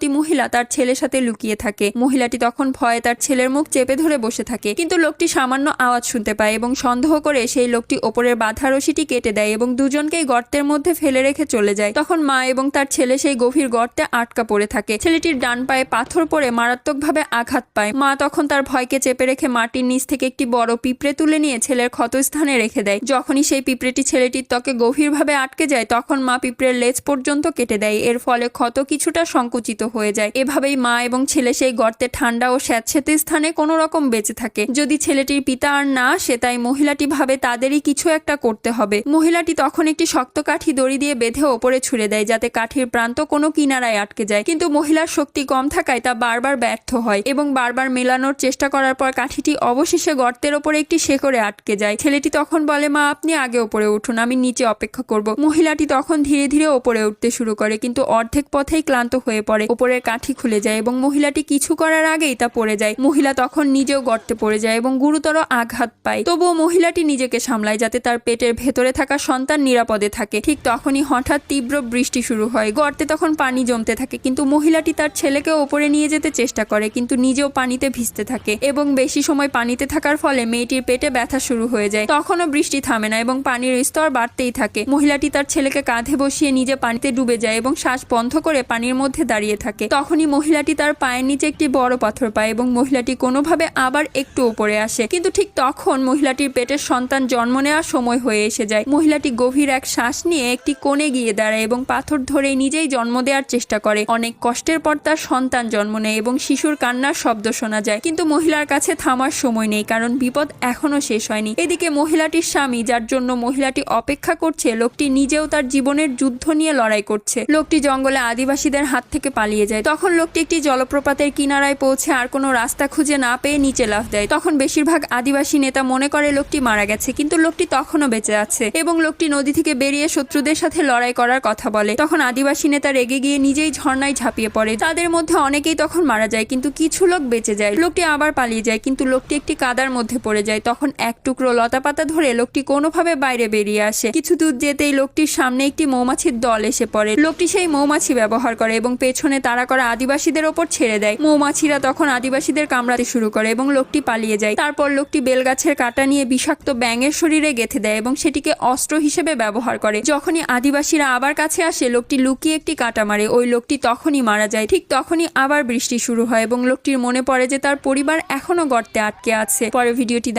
লোকটি মহিলা তার ছেলের সাথে লুকিয়ে থাকে। মহিলাটি তখন ভয়ে তার ছেলের মুখ চেপে ধরে বসে থাকে, কিন্তু লোকটি সামান্য আওয়াজ শুনতে পায় এবং সন্দেহ করে সেই লোকটি ওপরের বাঁধা রশিটি কেটে দেয় এবং দুজনকেই গর্তের মধ্যে ফেলে রেখে চলে যায়। তখন মা এবং তার ছেলে সেই গভীর গর্তে আটকা পড়ে থাকে। ছেলেটির ডান পায়ে পাথর পড়ে মারাত্মকভাবে আঘাত পায়। মা তখন তার ভয়কে চেপে রেখে মাটির নিচ থেকে একটি বড় পিঁপড়ে তুলে নিয়ে ছেলের ক্ষতস্থানে রেখে দেয়। যখনই সেই পিঁপড়েটি ছেলেটির ত্বকে গভীরভাবে আটকে যায় তখন মা পিঁপড়ের লেজ পর্যন্ত কেটে দেয়। এর ফলে ক্ষত কিছুটা সংকুচিত হয়ে যায়। এভাবেই মা এবং ছেলে সেই গর্তে ঠান্ডা ও স্যাঁতসেঁতে স্থানে কোনো রকম বেঁচে থাকে। যদি ছেলেটির পিতা আর না আসে তাই মহিলাটি ভাবে তাদেরই কিছু একটা করতে হবে। মহিলাটি তখন একটি শক্ত কাঠি দড়ি দিয়ে বেঁধে ওপরে ছুঁড়ে দেয় যাতে কাঠির প্রান্ত কোনো কিনারায় আটকে যায়, কিন্তু মহিলার শক্তি কম থাকায় তা বারবার ব্যর্থ হয় এবং বারবার মেলানোর চেষ্টা করার পর কাঠিটি অবশেষে গর্তের ওপরে একটি শেকড়ে আটকে যায়। ছেলেটি তখন বলে, মা আপনি আগে ওপরে উঠুন, আমি নিচে অপেক্ষা করব। মহিলাটি তখন ধীরে ধীরে ওপরে উঠতে শুরু করে, কিন্তু অর্ধেক পথেই ক্লান্ত হয়ে পড়ে। ওপরের কাঠি খুলে যায় এবং মহিলাটি কিছু করার আগেই তা পড়ে যায়। মহিলা তখন নিজেও গর্তে পড়ে যায় এবং গুরুতর আঘাত পায়। তবুও মহিলাটি নিজেকে সামলায় যাতে তার পেটের ভেতরে থাকা সন্তান নিরাপদে থাকে। ঠিক তখনই হঠাৎ তীব্র বৃষ্টি শুরু হয়। গর্তে তখন পানি জমতে থাকে, কিন্তু মহিলাটি তার ছেলেকে ওপরে নিয়ে যেতে চেষ্টা করে, কিন্তু নিজেও পানিতে ভিজতে থাকে এবং বেশি সময় পানিতে থাকার ফলে মেয়েটির পেটে ব্যথা শুরু হয়ে যায়। তখনও বৃষ্টি থামে না এবং পানির স্তর বাড়তেই থাকে। মহিলাটি তার ছেলেকে কাঁধে বসিয়ে নিজে পানিতে ডুবে যায় এবং শ্বাস বন্ধ করে পানির মধ্যে দাঁড়িয়ে থাকে। তখনই মহিলাটি তার পায়ের নিচে একটি বড় পাথর পায় এবং মহিলাটি কোনোভাবে আবার একটু উপরে আসে, কিন্তু ঠিক তখন মহিলাটির পেটের সন্তান জন্ম নেওয়ার সময় হয়ে এসে যায়। মহিলাটি গভীর এক শ্বাস নিয়ে একটি কোণে গিয়ে দাঁড়ায় এবং পাথর ধরে নিজেই জন্ম দেওয়ার চেষ্টা করে। অনেক কষ্টের পর তার সন্তান জন্ম নেয় এবং শিশুর কান্নার শব্দ শোনা যায়, কিন্তু মহিলার কাছে থামার সময় নেই কারণ বিপদ এখনো শেষ হয়নি। এদিকে মহিলাটির স্বামী, যার জন্য মহিলাটি অপেক্ষা করছে, লোকটি নিজেও তার জীবনের যুদ্ধ নিয়ে লড়াই করছে। লোকটি জঙ্গলে আদিবাসীদের হাত থেকে পালিয়ে যায়। তখন লোকটি একটি জলপ্রপাতের কিনারায় পৌঁছে আর কোনো রাস্তা খুঁজে না পেয়ে নিচে লাফ দেয়। তখন বেশিরভাগ আদিবাসী নেতা মনে করে লোকটি মারা গেছে, কিন্তু লোকটি তখনও বেঁচে আছে এবং লোকটি নদী থেকে বেরিয়ে শত্রুদের সাথে লড়াই করার কথা বলে। তখন আদিবাসী নেতা রেগে গিয়ে নিজেই ঝর্ণায় ঝাঁপিয়ে পড়ে। তাদের মধ্যে অনেকেই তখন মারা যায়, কিন্তু কিছু লোক বেঁচে যায়। লোকটি আবার পালিয়ে যায়, কিন্তু লোকটি একটি কাদার মধ্যে পড়ে যায়। তখন এক টুকরো লতাপাতা ধরে লোকটি কোনোভাবে বাইরে বেরিয়ে আসে। কিছু দূর যেতেই লোকটির সামনে একটি মৌমাছির দল এসে পড়ে। লোকটি সেই মৌমাছি ব্যবহার করে এবং পেছনে তাড়া করা আদিবাসীদের ওপর ছেড়ে দেয়। মৌমাছিরা তখন আদিবাসীদের কামড়াতে শুরু করে এবং লোকটি পালিয়ে যায়। তারপর লোকটি বেলগাছের কাঁটা নিয়ে বিষাক্ত ব্যাঙের শরীরে গেঁথে দেয় এবং সেটিকে অস্ত্র হিসেবে ব্যবহার করে। যখনই আদিবাসীরা আবার কাছে আসে লোকটি লুকিয়ে একটি কাঁটা মারে। ওই লোকটি তখনই মারা যায়। ঠিক তখনই আবার বৃষ্টি শুরু হয় এবং লোকটির মনে পড়ে যে তার পরিবার এখনো গর্তে আটকে আছে। পরে ভিডিওটি